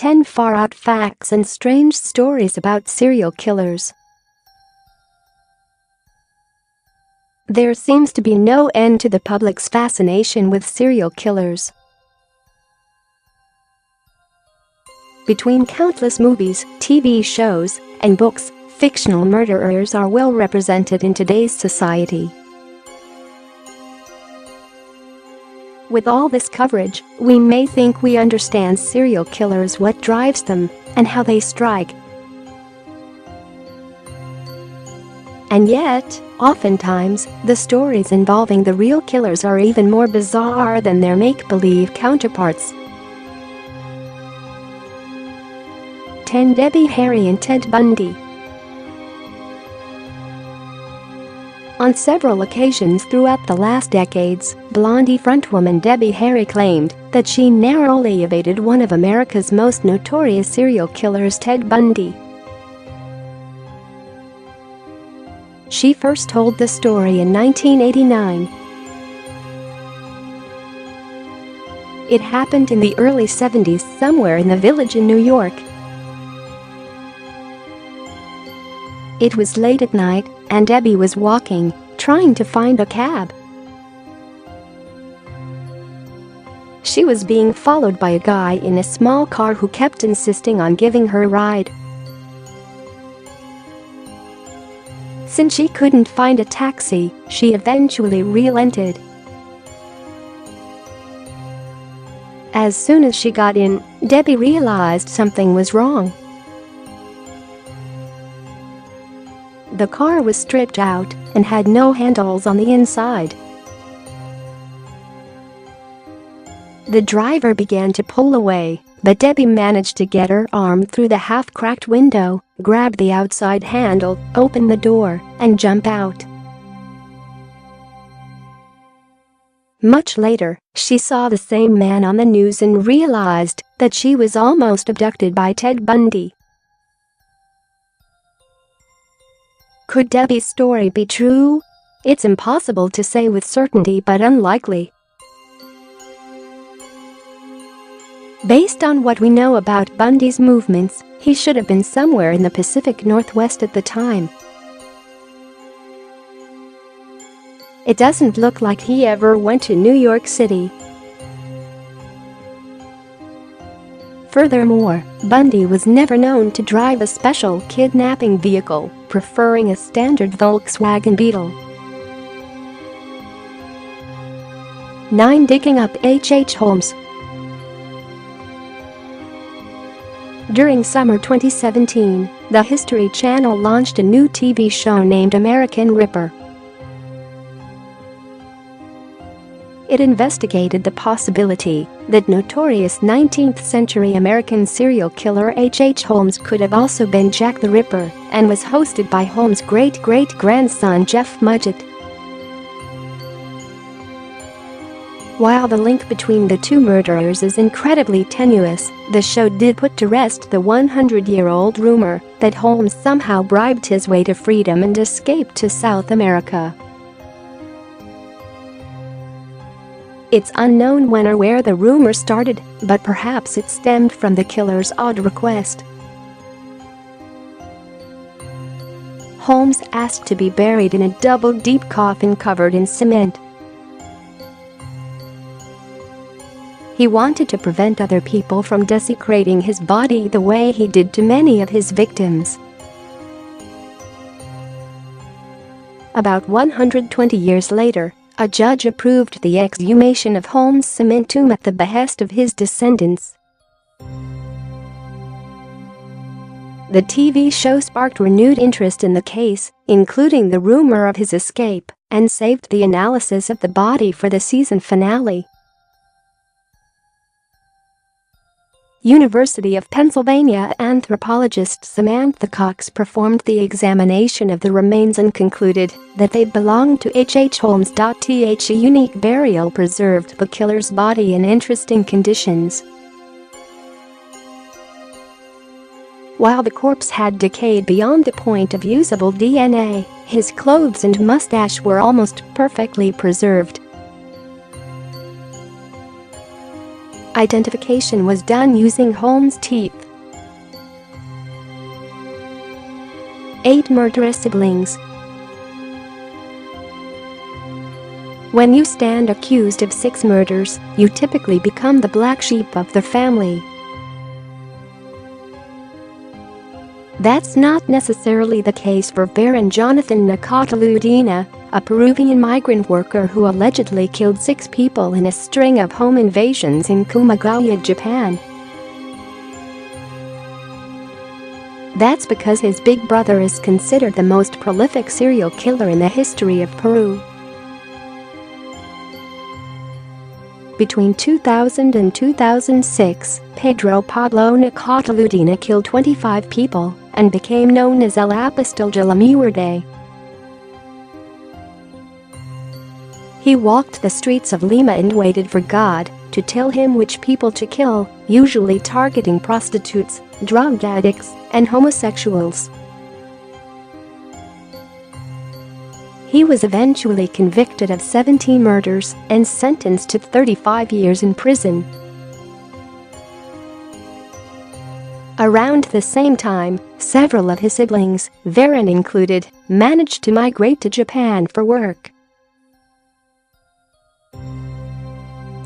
10 far-out facts and strange stories about serial killers. There seems to be no end to the public's fascination with serial killers. Between countless movies, TV shows, and books, fictional murderers are well represented in today's society. With all this coverage, we may think we understand serial killers, what drives them, and how they strike. And yet, oftentimes, the stories involving the real killers are even more bizarre than their make-believe counterparts. 10 Debbie Harry and Ted Bundy. On several occasions throughout the last decades, Blondie frontwoman Debbie Harry claimed that she narrowly evaded one of America's most notorious serial killers, Ted Bundy. She first told the story in 1989. It happened in the early 70s somewhere in the Village in New York. It was late at night, and Debbie was walking, trying to find a cab. She was being followed by a guy in a small car who kept insisting on giving her a ride. Since she couldn't find a taxi, she eventually relented. As soon as she got in, Debbie realized something was wrong. The car was stripped out and had no handles on the inside. The driver began to pull away, but Debbie managed to get her arm through the half-cracked window, grab the outside handle, open the door, and jump out. Much later, she saw the same man on the news and realized that she was almost abducted by Ted Bundy. Could Debbie's story be true? It's impossible to say with certainty, but unlikely. Based on what we know about Bundy's movements, he should have been somewhere in the Pacific Northwest at the time. It doesn't look like he ever went to New York City. Furthermore, Bundy was never known to drive a special kidnapping vehicle, preferring a standard Volkswagen Beetle. 9. Digging up HH Holmes. During summer 2017, the History Channel launched a new TV show named American Ripper. It investigated the possibility that notorious 19th-century American serial killer HH Holmes could have also been Jack the Ripper, and was hosted by Holmes' great-great-grandson Jeff Mudgett. While the link between the two murderers is incredibly tenuous, the show did put to rest the 100-year-old rumor that Holmes somehow bribed his way to freedom and escaped to South America. It's unknown when or where the rumor started, but perhaps it stemmed from the killer's odd request. Holmes asked to be buried in a double-deep coffin covered in cement. He wanted to prevent other people from desecrating his body the way he did to many of his victims. About 120 years later, a judge approved the exhumation of Holmes' cement tomb at the behest of his descendants. The TV show sparked renewed interest in the case, including the rumor of his escape, and saved the analysis of the body for the season finale. University of Pennsylvania anthropologist Samantha Cox performed the examination of the remains and concluded that they belonged to H.H. Holmes. A unique burial preserved the killer's body in interesting conditions. While the corpse had decayed beyond the point of usable DNA, his clothes and mustache were almost perfectly preserved. Identification was done using Holmes' teeth. 8 murderous siblings. When you stand accused of 6 murders, you typically become the black sheep of the family. That's not necessarily the case for Baron Jonathan Nakataludina, a Peruvian migrant worker who allegedly killed 6 people in a string of home invasions in Kumagawa, Japan. That's because his big brother is considered the most prolific serial killer in the history of Peru. Between 2000 and 2006, Pedro Pablo Nakataludina killed 25 people and became known as El Apostol de la Muerte. He walked the streets of Lima and waited for God to tell him which people to kill, usually targeting prostitutes, drug addicts, and homosexuals. He was eventually convicted of 17 murders and sentenced to 35 years in prison. Around the same time, several of his siblings, Veron included, managed to migrate to Japan for work.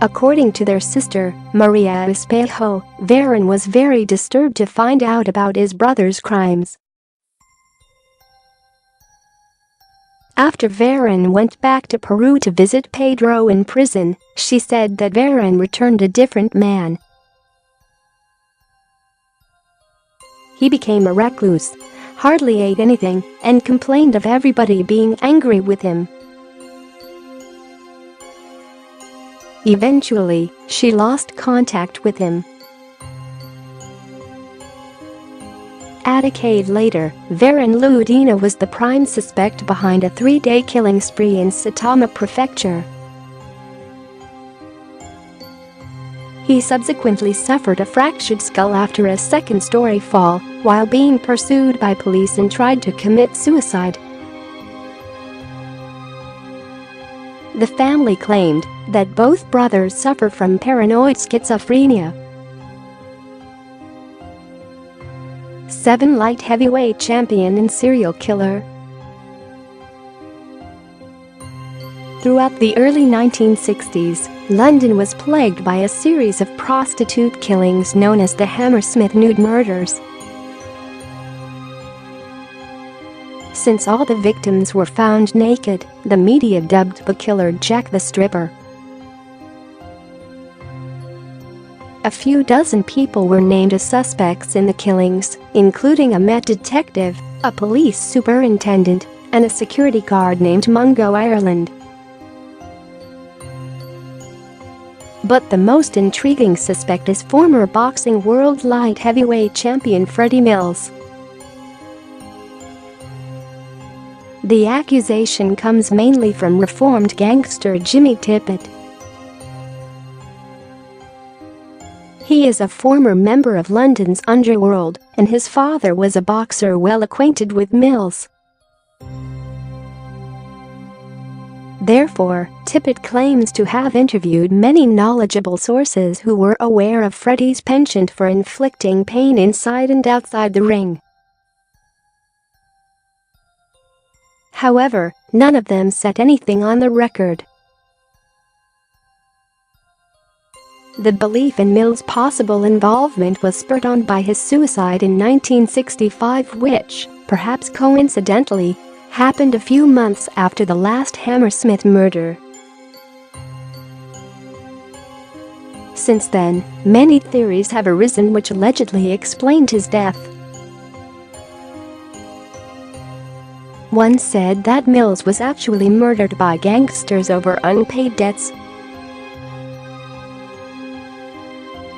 According to their sister, Maria Espejo, Veron was very disturbed to find out about his brother's crimes. After Veron went back to Peru to visit Pedro in prison, she said that Veron returned a different man. He became a recluse, hardly ate anything, and complained of everybody being angry with him. Eventually, she lost contact with him. A decade later, Veron Ludina was the prime suspect behind a 3-day killing spree in Saitama Prefecture. He subsequently suffered a fractured skull after a second-story fall while being pursued by police and tried to commit suicide. The family claimed that both brothers suffer from paranoid schizophrenia. 7 light heavyweight champion and serial killer. Throughout the early 1960s, London was plagued by a series of prostitute killings known as the Hammersmith nude murders. Since all the victims were found naked, the media dubbed the killer Jack the Stripper. A few dozen people were named as suspects in the killings, including a Met detective, a police superintendent, and a security guard named Mungo Ireland. But the most intriguing suspect is former boxing world light heavyweight champion Freddie Mills. The accusation comes mainly from reformed gangster Jimmy Tippett. He is a former member of London's underworld, and his father was a boxer well acquainted with Mills. Therefore, Tippett claims to have interviewed many knowledgeable sources who were aware of Freddie's penchant for inflicting pain inside and outside the ring. However, none of them set anything on the record. The belief in Mills' possible involvement was spurred on by his suicide in 1965, which, perhaps coincidentally, happened a few months after the last Hammersmith murder. Since then, many theories have arisen which allegedly explained his death. One said that Mills was actually murdered by gangsters over unpaid debts.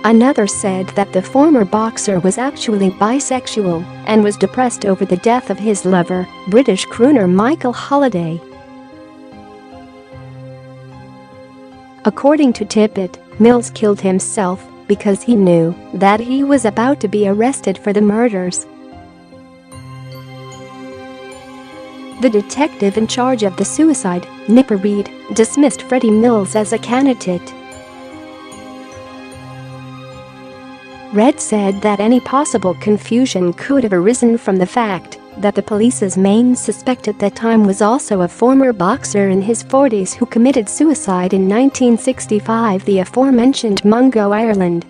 Another said that the former boxer was actually bisexual and was depressed over the death of his lover, British crooner Michael Holliday. According to Tippett, Mills killed himself because he knew that he was about to be arrested for the murders. The detective in charge of the suicide, Nipper Reed, dismissed Freddie Mills as a candidate. Red said that any possible confusion could have arisen from the fact that the police's main suspect at that time was also a former boxer in his 40s who committed suicide in 1965, the aforementioned Mungo, Ireland.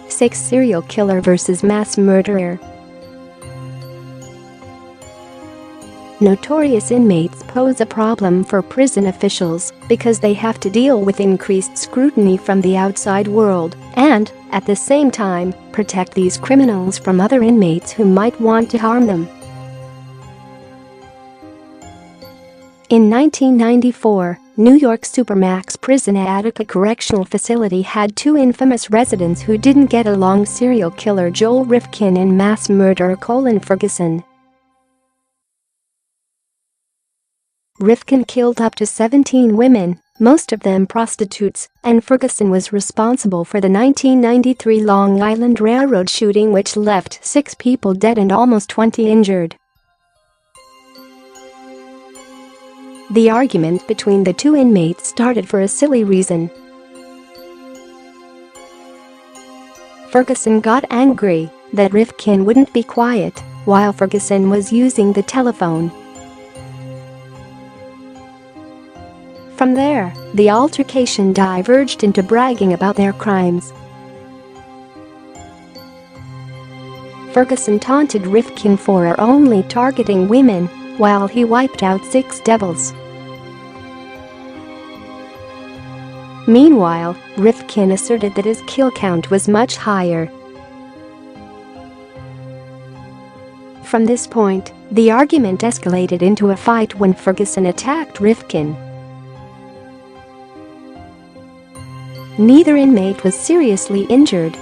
6. Serial killer versus mass murderer. Notorious inmates pose a problem for prison officials because they have to deal with increased scrutiny from the outside world and, at the same time, protect these criminals from other inmates who might want to harm them. In 1994, New York Supermax prison at Attica Correctional Facility had two infamous residents who didn't get along: serial killer Joel Rifkin and mass murderer Colin Ferguson. Rifkin killed up to 17 women, most of them prostitutes, and Ferguson was responsible for the 1993 Long Island Railroad shooting, which left 6 people dead and almost 20 injured. The argument between the two inmates started for a silly reason. Ferguson got angry that Rifkin wouldn't be quiet while Ferguson was using the telephone. From there, the altercation diverged into bragging about their crimes. Ferguson taunted Rifkin for only targeting women, while he wiped out 6 devils. Meanwhile, Rifkin asserted that his kill count was much higher. From this point, the argument escalated into a fight when Ferguson attacked Rifkin. Neither inmate was seriously injured.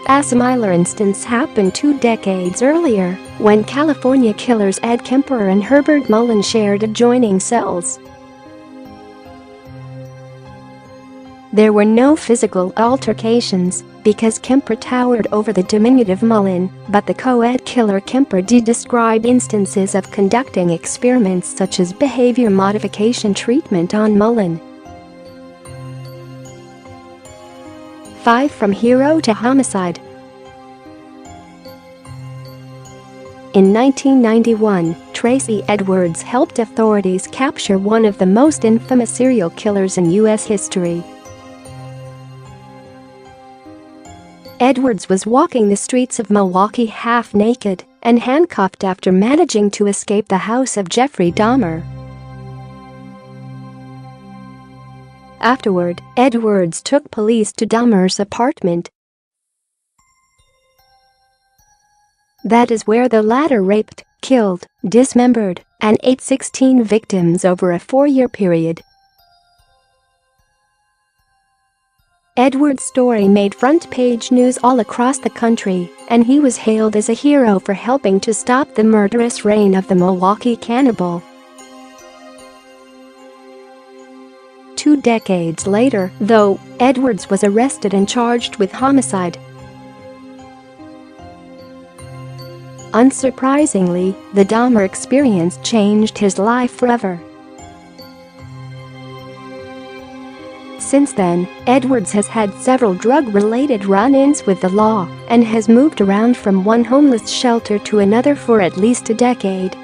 A similar instance happened 2 decades earlier, when California killers Ed Kemper and Herbert Mullen shared adjoining cells. There were no physical altercations because Kemper towered over the diminutive Mullen, but the co-ed killer Kemper did describe instances of conducting experiments such as behavior modification treatment on Mullen. 5. From hero to homicide. In 1991, Tracy Edwards helped authorities capture one of the most infamous serial killers in U.S. history. Edwards was walking the streets of Milwaukee half-naked and handcuffed after managing to escape the house of Jeffrey Dahmer. Afterward, Edwards took police to Dahmer's apartment. That is where the latter raped, killed, dismembered, and ate 16 victims over a 4-year period. Edwards' story made front-page news all across the country, and he was hailed as a hero for helping to stop the murderous reign of the Milwaukee cannibal. 2 decades later, though, Edwards was arrested and charged with homicide. Unsurprisingly, the Dahmer experience changed his life forever. Since then, Edwards has had several drug-related run-ins with the law and has moved around from one homeless shelter to another for at least a decade.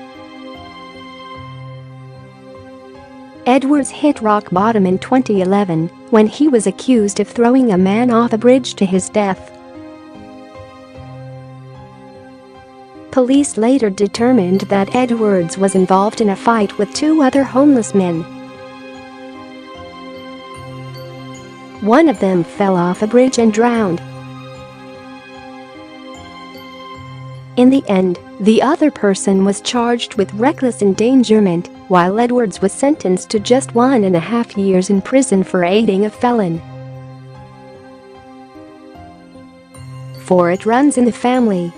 Edwards hit rock bottom in 2011 when he was accused of throwing a man off a bridge to his death. Police later determined that Edwards was involved in a fight with 2 other homeless men. One of them fell off a bridge and drowned. In the end, the other person was charged with reckless endangerment, while Edwards was sentenced to just 1.5 years in prison for aiding a felon. For it runs in the family.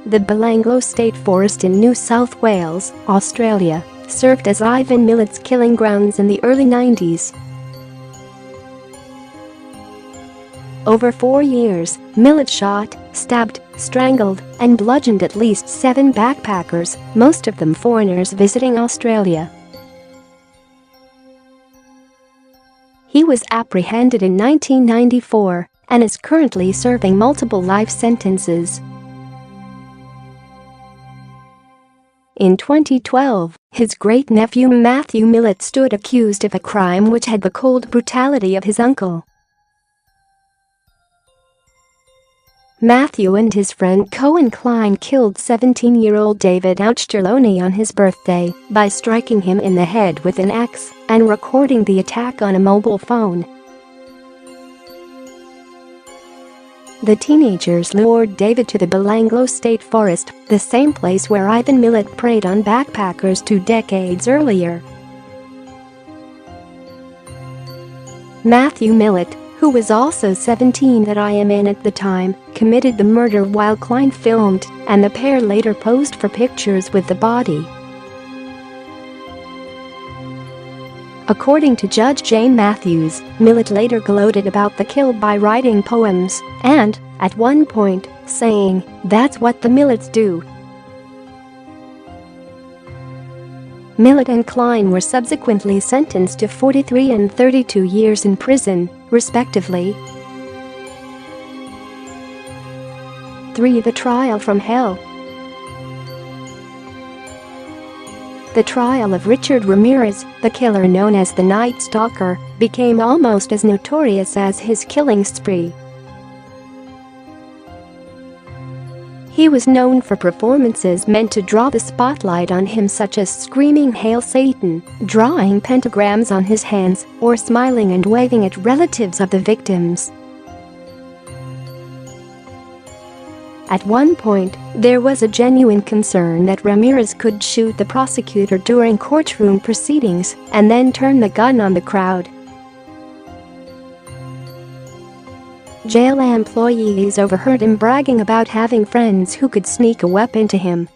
The Belanglo State Forest in New South Wales, Australia, served as Ivan Millet's killing grounds in the early 90s. Over 4 years, Millet shot, stabbed, strangled, and bludgeoned at least 7 backpackers, most of them foreigners visiting Australia. He was apprehended in 1994 and is currently serving multiple life sentences. In 2012, his great-nephew Matthew Millett stood accused of a crime which had the cold brutality of his uncle. Matthew and his friend Cohen Klein killed 17-year-old David Auchterlonie on his birthday by striking him in the head with an axe and recording the attack on a mobile phone. The teenagers lured David to the Belanglo State Forest, the same place where Ivan Millett preyed on backpackers 2 decades earlier. Matthew Millett, who was also 17 at IMN at the time, committed the murder while Klein filmed, and the pair later posed for pictures with the body. According to Judge Jane Matthews, Millett later gloated about the kill by writing poems and, at one point, saying, "That's what the Milletts do." Millett and Klein were subsequently sentenced to 43 and 32 years in prison, respectively. 3. The Trial from Hell. The trial of Richard Ramirez, the killer known as the Night Stalker, became almost as notorious as his killing spree. He was known for performances meant to draw the spotlight on him, such as screaming "Hail Satan," drawing pentagrams on his hands, or smiling and waving at relatives of the victims. At one point, there was a genuine concern that Ramirez could shoot the prosecutor during courtroom proceedings and then turn the gun on the crowd. Jail employees overheard him bragging about having friends who could sneak a weapon to him.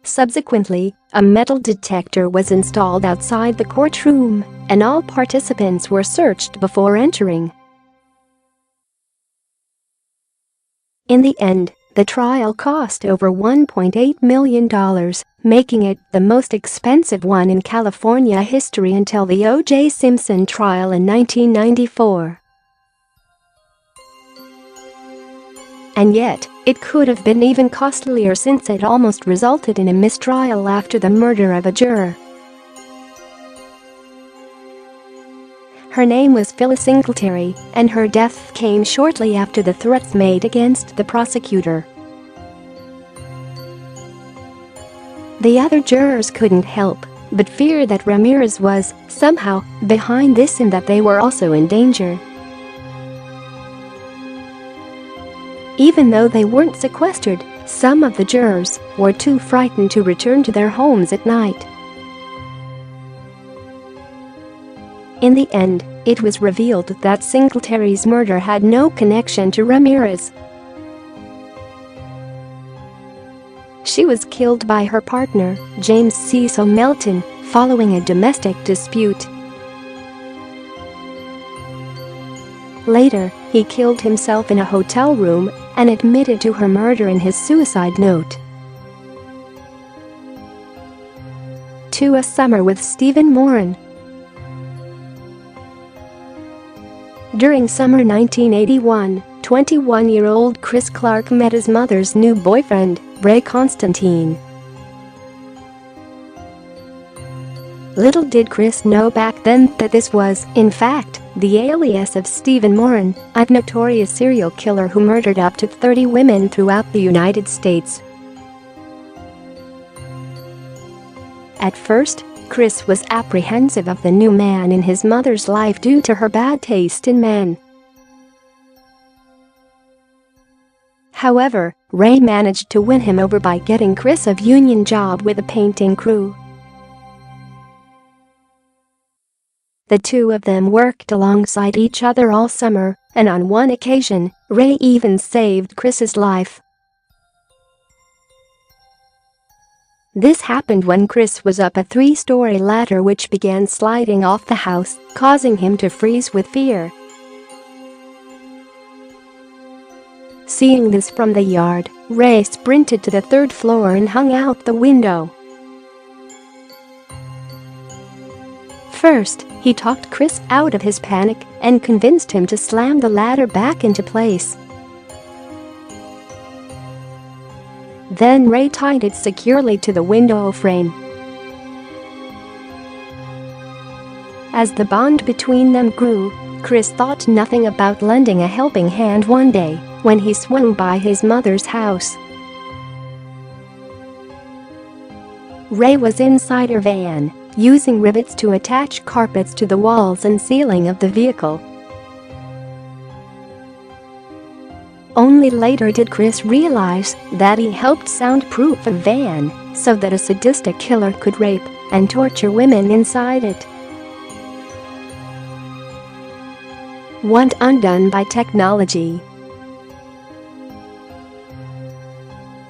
Subsequently, a metal detector was installed outside the courtroom, and all participants were searched before entering. In the end, the trial cost over $1.8 million, making it the most expensive one in California history until the O.J. Simpson trial in 1994. And yet, it could have been even costlier since it almost resulted in a mistrial after the murder of a juror. Her name was Phyllis Singletary, and her death came shortly after the threats made against the prosecutor. The other jurors couldn't help but fear that Ramirez was, somehow, behind this and that they were also in danger. Even though they weren't sequestered, some of the jurors were too frightened to return to their homes at night. In the end, it was revealed that Singletary's murder had no connection to Ramirez. She was killed by her partner, James Cecil Melton, following a domestic dispute. Later, he killed himself in a hotel room and admitted to her murder in his suicide note. To a Summer with Stephen Moran. During summer 1981, 21-year-old Chris Clark met his mother's new boyfriend, Ray Constantine. Little did Chris know back then that this was, in fact, the alias of Stephen Moran, a notorious serial killer who murdered up to 30 women throughout the United States. At first, Chris was apprehensive of the new man in his mother's life due to her bad taste in men. However, Ray managed to win him over by getting Chris a union job with a painting crew. The two of them worked alongside each other all summer, and on one occasion, Ray even saved Chris's life. This happened when Chris was up a 3-story ladder which began sliding off the house, causing him to freeze with fear. Seeing this from the yard, Ray sprinted to the 3rd floor and hung out the window. First, he talked Chris out of his panic and convinced him to slam the ladder back into place. Then Ray tied it securely to the window frame. As the bond between them grew, Chris thought nothing about lending a helping hand one day when he swung by his mother's house. Ray was inside her van, using rivets to attach carpets to the walls and ceiling of the vehicle. Only later did Chris realize that he helped soundproof a van so that a sadistic killer could rape and torture women inside it. What undone by technology.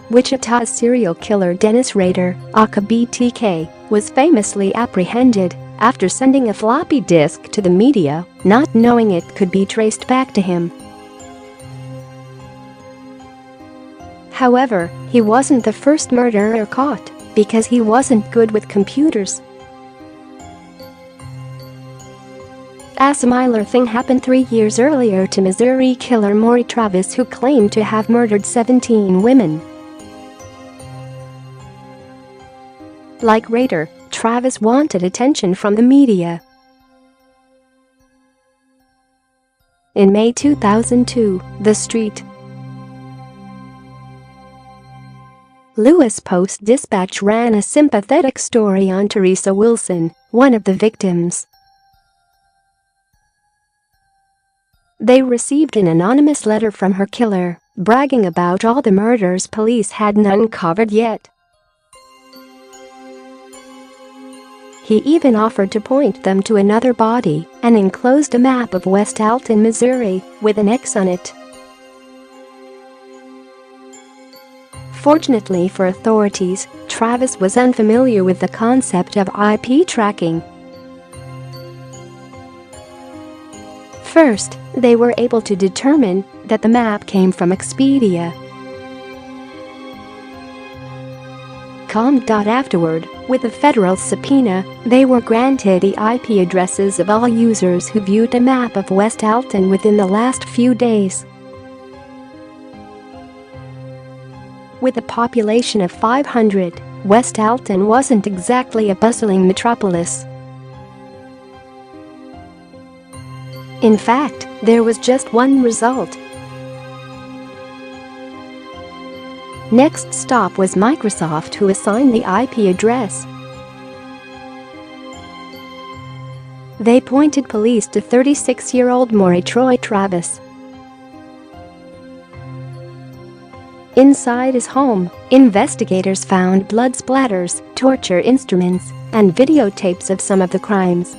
Wichita's serial killer Dennis Rader, aka BTK, was famously apprehended after sending a floppy disk to the media, not knowing it could be traced back to him. However, he wasn't the first murderer caught because he wasn't good with computers. A similar thing happened 3 years earlier to Missouri killer Maury Travis, who claimed to have murdered 17 women. Like Rader, Travis wanted attention from the media. In May 2002, the Street Louis Post-Dispatch ran a sympathetic story on Teresa Wilson, one of the victims. They received an anonymous letter from her killer, bragging about all the murders police hadn't uncovered yet. He even offered to point them to another body and enclosed a map of West Alton, Missouri, with an X on it. Fortunately for authorities, Travis was unfamiliar with the concept of IP tracking. First, they were able to determine that the map came from Expedia. Afterward, with a federal subpoena, they were granted the IP addresses of all users who viewed a map of West Alton within the last few days. With a population of 500, West Alton wasn't exactly a bustling metropolis. In fact, there was just one result. Next stop was Microsoft, who assigned the IP address. They pointed police to 36-year-old Maury Troy Travis. Inside his home, investigators found blood splatters, torture instruments, and videotapes of some of the crimes.